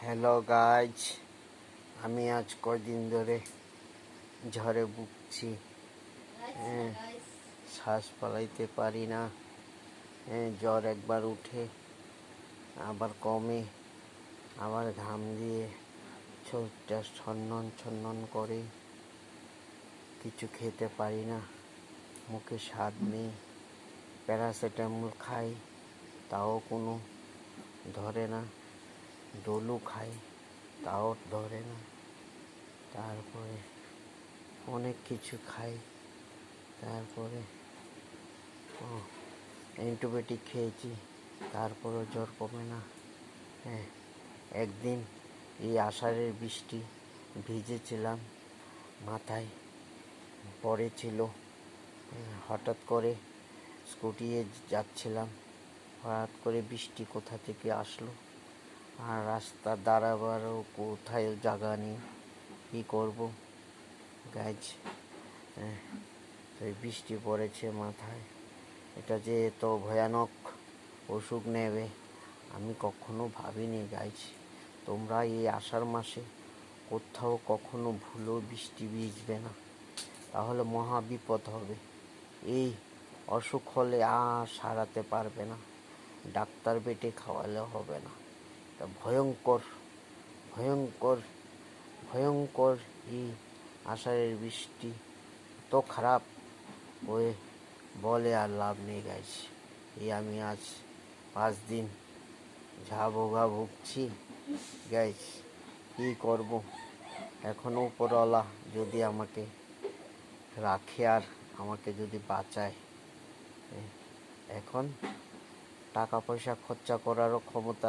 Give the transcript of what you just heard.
Hello guys, আমি আজ কয়দিন ধরে ঝড়ে ভুগছি। শ্বাস ফেলাইতে পারি না। জ্বর একবার উঠে আবার কমে, আবার ঘাম দিয়ে শরীরটা ছন্নন ছন্নন করে। কিছু খেতে পারি না, মুখে স্বাদ নেই। প্যারাসিটামল খাই, তাও কোনো ধরে না। ডোলু খাই, তাও ধরে না। তারপরে অনেক কিছু খাই, তারপরে অ্যান্টিবায়োটিক খেয়েছি, তারপরেও জ্বর কমে না। একদিন এই আষাঢ়ের বৃষ্টি ভিজেছিলাম, মাথায় পড়েছিল। হঠাৎ করে স্কুটিয়ে যাচ্ছিলাম, হঠাৎ করে বৃষ্টি কোথা থেকে আসলো, আর রাস্তা দাঁড়াবারও কোথায় জায়গা নেই। কী করবো গাইজ? এই বৃষ্টি পড়েছে মাথায়, এটা যে এত ভয়ানক অসুখ নেবে আমি কখনো ভাবিনি গাইজ। তোমরা এই আষাঢ় মাসে কোথাও কখনো ভুলেও বৃষ্টি ভিজবে না, তাহলে মহা বিপদ হবে। এই অসুখ হলে আর সারাতে পারবে না, ডাক্তার বেটে খাওয়ালে হবে না। তা ভয়ঙ্কর ভয়ঙ্কর ভয়ঙ্কর এই আষাঢ়ের বৃষ্টি তো খারাপ হয়ে বলে আর লাভ নেই গাইজ। এই আমি আজ 5 দিন ঝাঁ ভুগছি গাইজ। কী করবো? এখনও উপরওয়ালা যদি আমাকে রাখে আর আমাকে যদি বাঁচায়। এখন টাকা পয়সা খরচা করারও ক্ষমতা